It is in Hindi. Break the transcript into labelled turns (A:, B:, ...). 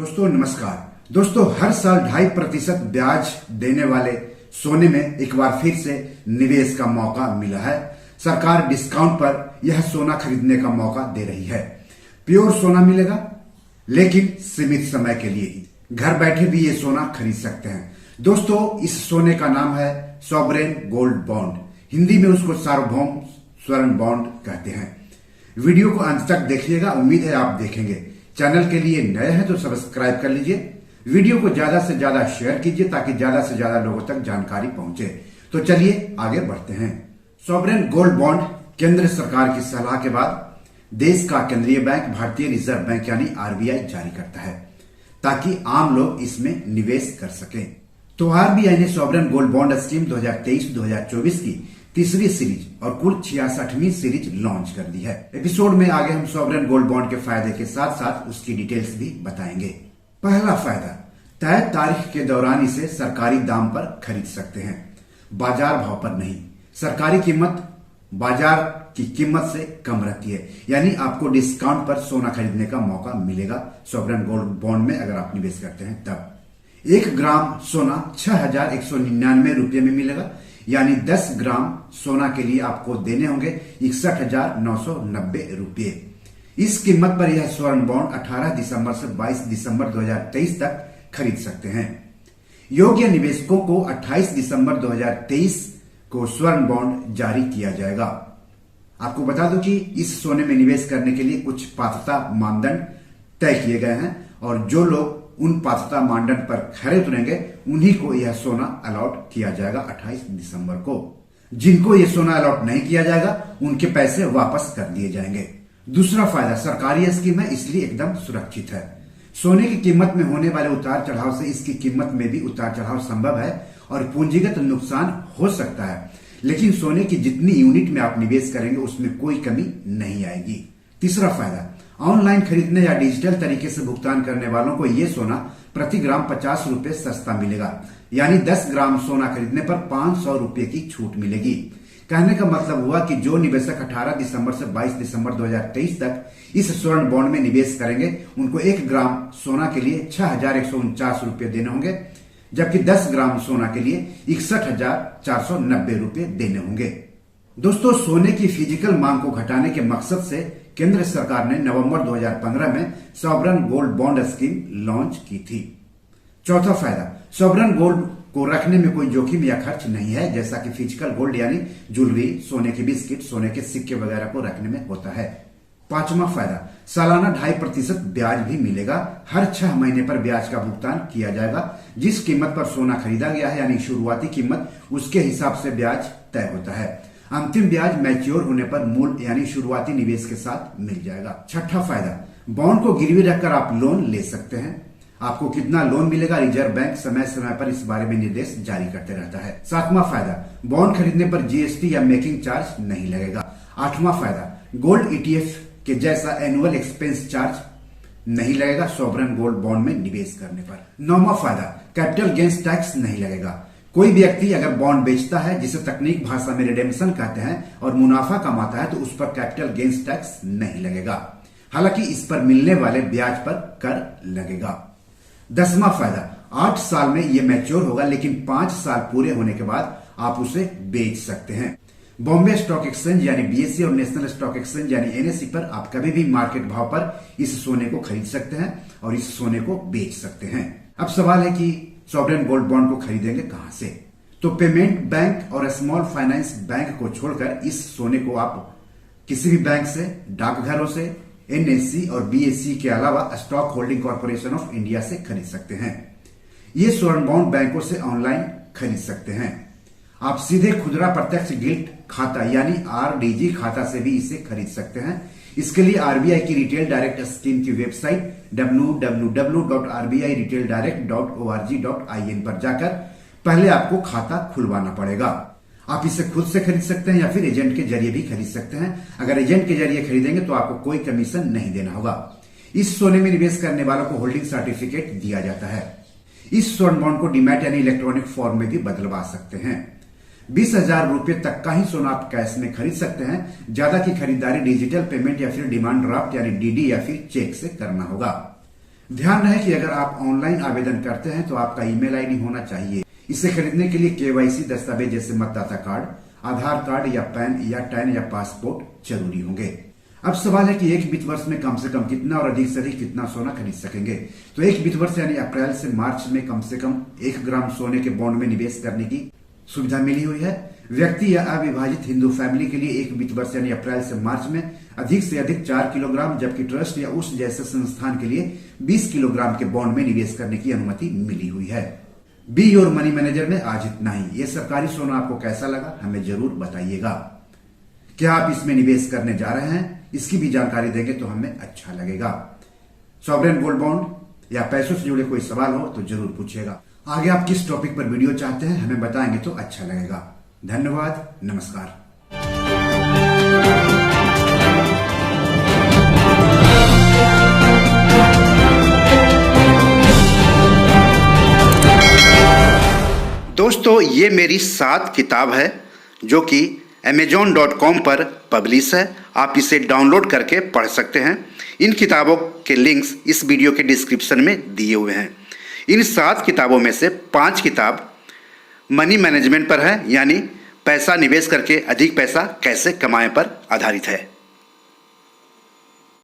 A: दोस्तों नमस्कार। दोस्तों हर साल 2.5% ब्याज देने वाले सोने में एक बार फिर से निवेश का मौका मिला है। सरकार डिस्काउंट पर यह सोना खरीदने का मौका दे रही है। प्योर सोना मिलेगा लेकिन सीमित समय के लिए ही। घर बैठे भी ये सोना खरीद सकते हैं। दोस्तों इस सोने का नाम है सॉवरेन गोल्ड बॉन्ड, हिंदी में उसको सार्वभौम स्वर्ण बॉन्ड कहते हैं। वीडियो को अंत तक देखिएगा, उम्मीद है आप देखेंगे। चैनल के लिए नए हैं तो सब्सक्राइब कर लीजिए। वीडियो को ज्यादा से ज्यादा शेयर कीजिए ताकि ज्यादा से ज्यादा लोगों तक जानकारी पहुंचे। तो चलिए आगे बढ़ते हैं। सॉवरेन गोल्ड बॉन्ड केंद्र सरकार की सलाह के बाद देश का केंद्रीय बैंक भारतीय रिजर्व बैंक यानी आरबीआई जारी करता है ताकि आम लोग इसमें निवेश कर सकें। तो आरबीआई ने सॉवरेन गोल्ड बॉन्ड स्कीम 2023-2024 की तीसरी सीरीज और कुल 66वीं सीरीज लॉन्च कर दी है। एपिसोड में आगे हम सॉवरेन गोल्ड बॉन्ड के फायदे के साथ साथ उसकी डिटेल्स भी बताएंगे। पहला फायदा, तय तारीख के दौरान इसे सरकारी दाम पर खरीद सकते हैं, बाजार भाव पर नहीं। सरकारी कीमत बाजार की कीमत से कम रहती है, यानी आपको डिस्काउंट पर सोना खरीदने का मौका मिलेगा सॉवरेन गोल्ड बॉन्ड में अगर आप निवेश करते हैं तब। 1 ग्राम सोना 6,199 रुपये में मिलेगा, यानी 10 ग्राम सोना के लिए आपको देने होंगे 61,990 रुपये। इस कीमत पर यह स्वर्ण बॉन्ड 18 दिसंबर से 22 दिसंबर 2023 तक खरीद सकते हैं। योग्य निवेशकों को 28 दिसंबर 2023 को स्वर्ण बॉन्ड जारी किया जाएगा। आपको बता दूं कि इस सोने में निवेश करने के लिए कुछ पात्रता मानदंड तय किए गए हैं और जो लोग उन पात्रता मानदंड पर खरे उतरेंगे उन्हीं को यह सोना अलॉट किया जाएगा 28 दिसंबर को। जिनको यह सोना अलॉट नहीं किया जाएगा उनके पैसे वापस कर दिए जाएंगे। दूसरा फायदा, सरकारी स्कीम है इसलिए एकदम सुरक्षित है। सोने की कीमत में होने वाले उतार चढ़ाव से इसकी कीमत में भी उतार चढ़ाव संभव है और पूंजीगत नुकसान हो सकता है, लेकिन सोने की जितनी यूनिट में आप निवेश करेंगे उसमें कोई कमी नहीं आएगी। तीसरा फायदा, ऑनलाइन खरीदने या डिजिटल तरीके से भुगतान करने वालों को यह सोना प्रति ग्राम 50 रुपए सस्ता मिलेगा, यानी 10 ग्राम सोना खरीदने पर 500 रुपए की छूट मिलेगी। कहने का मतलब हुआ कि जो निवेशक 18 दिसंबर से 22 दिसंबर 2023 तक इस स्वर्ण बॉन्ड में निवेश करेंगे उनको 1 ग्राम सोना के लिए 6,149 रुपये देने होंगे, जबकि 10 ग्राम सोना के लिए 61,490 रुपये देने होंगे। दोस्तों सोने की फिजिकल मांग को घटाने के मकसद से केंद्र सरकार ने नवंबर 2015 में sovereign gold bond scheme launch की थी। चौथा फायदा, सॉवरेन गोल्ड को रखने में कोई जोखिम या खर्च नहीं है, जैसा कि फिजिकल गोल्ड यानी ज्वेलरी, सोने के बिस्किट, सोने के सिक्के वगैरह को रखने में होता है। पांचवा फायदा, सालाना 2.5% ब्याज भी मिलेगा। हर 6 महीने पर ब्याज का भुगतान किया जाएगा। जिस कीमत पर सोना खरीदा गया है यानी शुरुआती कीमत, उसके हिसाब से ब्याज तय होता है। अंतिम ब्याज मैच्योर होने पर मूल यानी शुरुआती निवेश के साथ मिल जाएगा। छठा फायदा, बॉन्ड को गिरवी रखकर आप लोन ले सकते हैं। आपको कितना लोन मिलेगा रिजर्व बैंक समय समय पर इस बारे में निर्देश जारी करते रहता है। सातवां फायदा, बॉन्ड खरीदने पर जीएसटी या मेकिंग चार्ज नहीं लगेगा। आठवां फायदा, गोल्ड ईटीएफ के जैसा एनुअल एक्सपेंस चार्ज नहीं लगेगा सॉवरेन गोल्ड बॉन्ड में निवेश करने पर। नौवां फायदा, कैपिटल गेन्स टैक्स नहीं लगेगा। कोई व्यक्ति अगर बॉन्ड बेचता है, जिसे तकनीक भाषा में रिडेम्पशन कहते हैं, और मुनाफा कमाता है तो उस पर कैपिटल गेन्स टैक्स नहीं लगेगा। हालांकि इस पर मिलने वाले ब्याज पर कर लगेगा। 10वां फायदा, 8 साल में यह मैच्योर होगा, लेकिन 5 साल पूरे होने के बाद आप उसे बेच सकते हैं। बॉम्बे स्टॉक एक्सचेंज यानी बीएसई और नेशनल स्टॉक एक्सचेंज यानी एनएसई पर आप कभी भी मार्केट भाव पर इस सोने को खरीद सकते हैं और इस सोने को बेच सकते हैं। अब सवाल है कि सॉवरेन गोल्ड बॉन्ड को खरीदेंगे कहां से? तो पेमेंट बैंक और स्मॉल फाइनेंस बैंक को छोड़कर इस सोने को आप किसी भी बैंक से, डाकघरों से, एनएसई और बीएसई के अलावा stock holding corporation of India से खरीद सकते हैं। ये स्वर्ण बॉन्ड बैंकों से ऑनलाइन खरीद सकते हैं। आप सीधे खुदरा प्रत्यक्ष गिल्ट खाता यानी आरडीजी खाता से भी इसे खरीद सकते हैं। इसके लिए आरबीआई की रिटेल डायरेक्ट स्कीम की वेबसाइट www.rbiretaildirect.org.in पर जाकर पहले आपको खाता खुलवाना पड़ेगा। आप इसे खुद से खरीद सकते हैं या फिर एजेंट के जरिए भी खरीद सकते हैं। अगर एजेंट के जरिए खरीदेंगे तो आपको कोई कमीशन नहीं देना होगा। इस सोने में निवेश करने वालों को होल्डिंग सर्टिफिकेट दिया जाता है। इस स्वर्ण बॉन्ड को डीमैट यानी इलेक्ट्रॉनिक फॉर्म में भी बदलवा सकते हैं। 20,000 रुपए तक का ही सोना आप कैश में खरीद सकते हैं। ज्यादा की खरीदारी डिजिटल पेमेंट या फिर डिमांड ड्राफ्ट यानी डीडी या फिर चेक से करना होगा। ध्यान रहे कि अगर आप ऑनलाइन आवेदन करते हैं तो आपका ईमेल आईडी होना चाहिए। इसे खरीदने के लिए केवाईसी दस्तावेज जैसे मतदाता कार्ड, आधार कार्ड या पैन या टैन या पासपोर्ट जरूरी होंगे। अब सवाल है कि एक वित्त वर्ष में कम से कम कितना और अधिक से अधिक कितना सोना खरीद सकेंगे। तो एक वित्त वर्ष यानी अप्रैल से मार्च में कम से कम 1 ग्राम सोने के बॉन्ड में निवेश करने की सुविधा मिली हुई है। व्यक्ति या अविभाजित हिंदू फैमिली के लिए एक वित्त वर्ष यानी अप्रैल से मार्च में अधिक से अधिक 4 किलोग्राम, जबकि ट्रस्ट या उस जैसे संस्थान के लिए 20 किलोग्राम के बॉन्ड में निवेश करने की अनुमति मिली हुई है। बी योर मनी मैनेजर में आज इतना ही। ये सरकारी सोना आपको कैसा लगा हमें जरूर बताइएगा। क्या आप इसमें निवेश करने जा रहे हैं, इसकी भी जानकारी देंगे तो हमें अच्छा लगेगा। सॉवरेन गोल्ड बॉन्ड या पैसों से जुड़े कोई सवाल हो तो जरूर पूछिएगा। आगे आप किस टॉपिक पर वीडियो चाहते हैं हमें बताएंगे तो अच्छा लगेगा। धन्यवाद, नमस्कार। दोस्तों, ये मेरी 7 किताब है जो कि amazon.com पर पब्लिश है। आप इसे डाउनलोड करके पढ़ सकते हैं। इन किताबों के लिंक्स इस वीडियो के डिस्क्रिप्शन में दिए हुए हैं। इन 7 किताबों में से 5 किताब मनी मैनेजमेंट पर है, यानी पैसा निवेश करके अधिक पैसा कैसे कमाएं पर आधारित है।